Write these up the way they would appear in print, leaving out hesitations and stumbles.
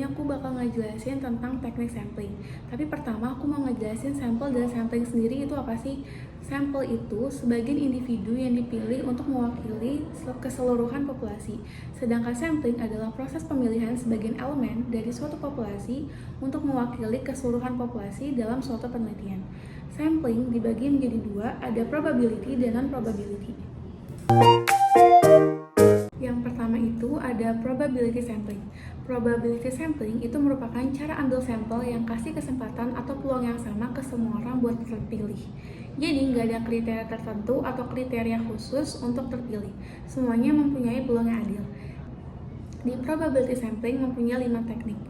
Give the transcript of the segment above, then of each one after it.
aku bakal ngejelasin tentang teknik sampling. Tapi pertama aku mau ngejelasin sampel dan sampling sendiri itu apa sih? Sampel itu sebagian individu yang dipilih untuk mewakili keseluruhan populasi. Sedangkan sampling adalah proses pemilihan sebagian elemen dari suatu populasi untuk mewakili keseluruhan populasi dalam suatu penelitian. Sampling dibagi menjadi dua, ada probability dan non-probability. Yang pertama itu ada probability sampling. Probability sampling itu merupakan cara ambil sampel yang kasih kesempatan atau peluang yang sama ke semua orang buat terpilih. Jadi nggak ada kriteria tertentu atau kriteria khusus untuk terpilih. Semuanya mempunyai peluang yang adil. Di probability sampling mempunyai 5 teknik.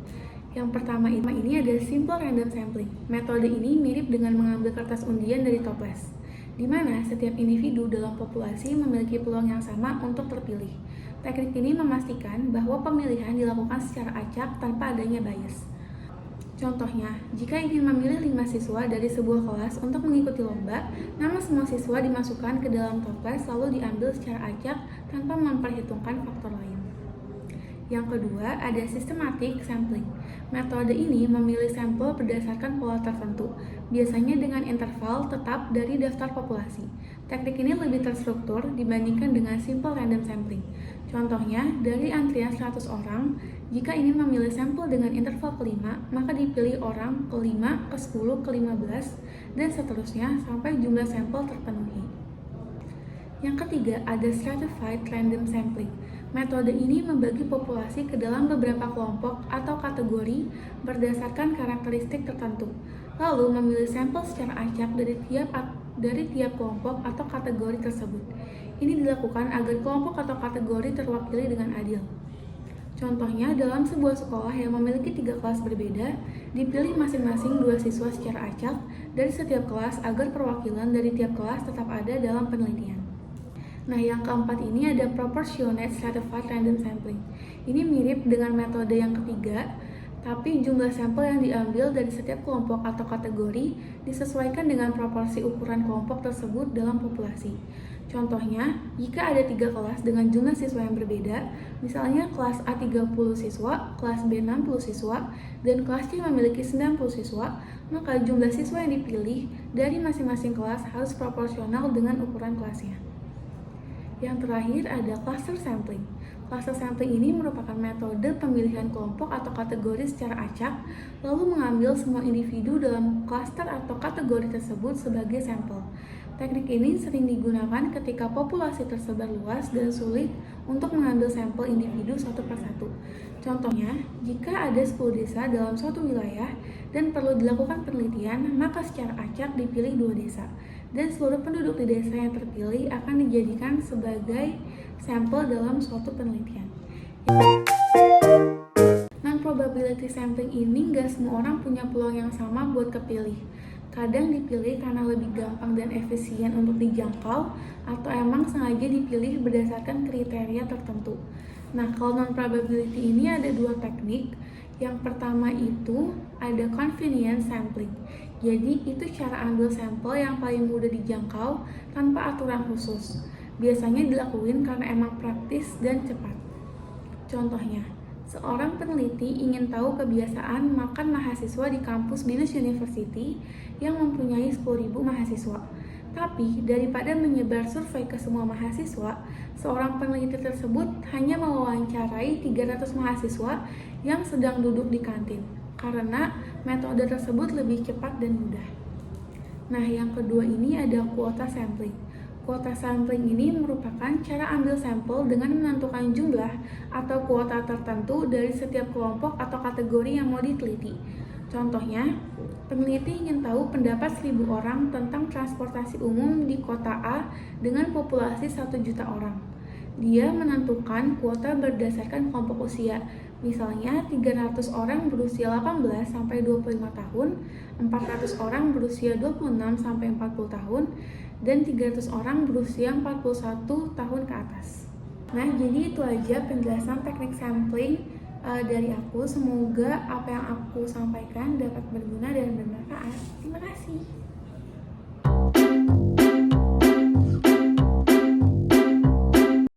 Yang pertama ini ada simple random sampling. Metode ini mirip dengan mengambil kertas undian dari toples, di mana setiap individu dalam populasi memiliki peluang yang sama untuk terpilih. Teknik ini memastikan bahwa pemilihan dilakukan secara acak tanpa adanya bias. Contohnya, jika ingin memilih 5 siswa dari sebuah kelas untuk mengikuti lomba, nama semua siswa dimasukkan ke dalam toples lalu diambil secara acak tanpa memperhitungkan faktor lain. Yang kedua, ada systematic sampling. Metode ini memilih sampel berdasarkan pola tertentu, biasanya dengan interval tetap dari daftar populasi. Teknik ini lebih terstruktur dibandingkan dengan simple random sampling. Contohnya, dari antrian 100 orang, jika ingin memilih sampel dengan interval ke-5, maka dipilih orang ke-5, ke-10, ke-15, dan seterusnya sampai jumlah sampel terpenuhi. Yang ketiga, ada stratified random sampling. Metode ini membagi populasi ke dalam beberapa kelompok atau kategori berdasarkan karakteristik tertentu, lalu memilih sampel secara acak dari tiap kelompok atau kategori tersebut. Ini dilakukan agar kelompok atau kategori terwakili dengan adil. Contohnya, dalam sebuah sekolah yang memiliki 3 kelas berbeda, dipilih masing-masing 2 siswa secara acak dari setiap kelas agar perwakilan dari tiap kelas tetap ada dalam penelitian. Nah, yang keempat ini ada proportionate stratified random sampling. Ini mirip dengan metode yang ketiga, tapi jumlah sampel yang diambil dari setiap kelompok atau kategori disesuaikan dengan proporsi ukuran kelompok tersebut dalam populasi. Contohnya, jika ada 3 kelas dengan jumlah siswa yang berbeda, misalnya kelas A 30 siswa, kelas B 60 siswa, dan kelas C memiliki 90 siswa, maka jumlah siswa yang dipilih dari masing-masing kelas harus proporsional dengan ukuran kelasnya. Yang terakhir ada cluster sampling. Cluster sampling ini merupakan metode pemilihan kelompok atau kategori secara acak, lalu mengambil semua individu dalam cluster atau kategori tersebut sebagai sampel. Teknik ini sering digunakan ketika populasi tersebar luas dan sulit untuk mengambil sampel individu satu persatu. Contohnya, jika ada 10 desa dalam suatu wilayah dan perlu dilakukan penelitian, maka secara acak dipilih 2 desa. Dan seluruh penduduk di desa yang terpilih akan dijadikan sebagai sampel dalam suatu penelitian. Non-probability sampling ini nggak semua orang punya peluang yang sama buat kepilih. Kadang dipilih karena lebih gampang dan efisien untuk dijangkau, atau emang sengaja dipilih berdasarkan kriteria tertentu. Nah, kalau non-probability ini ada 2 teknik. Yang pertama itu ada convenience sampling. Jadi itu cara ambil sampel yang paling mudah dijangkau tanpa aturan khusus. Biasanya dilakuin karena emang praktis dan cepat. Contohnya, seorang peneliti ingin tahu kebiasaan makan mahasiswa di kampus Binus University yang mempunyai 10.000 mahasiswa. Tapi, daripada menyebar survei ke semua mahasiswa, seorang peneliti tersebut hanya mewawancarai 300 mahasiswa yang sedang duduk di kantin, karena metode tersebut lebih cepat dan mudah. Nah, yang kedua ini ada kuota sampling. Kuota sampling ini merupakan cara ambil sampel dengan menentukan jumlah atau kuota tertentu dari setiap kelompok atau kategori yang mau diteliti. Contohnya, peneliti ingin tahu pendapat 1.000 orang tentang transportasi umum di kota A dengan populasi 1 juta orang. Dia menentukan kuota berdasarkan kelompok usia. Misalnya, 300 orang berusia 18 sampai 25 tahun, 400 orang berusia 26 sampai 40 tahun, dan 300 orang berusia 41 tahun ke atas. Nah, jadi itu aja penjelasan teknik sampling dari aku. Semoga apa yang aku sampaikan dapat berguna dan bermanfaat. Terima kasih.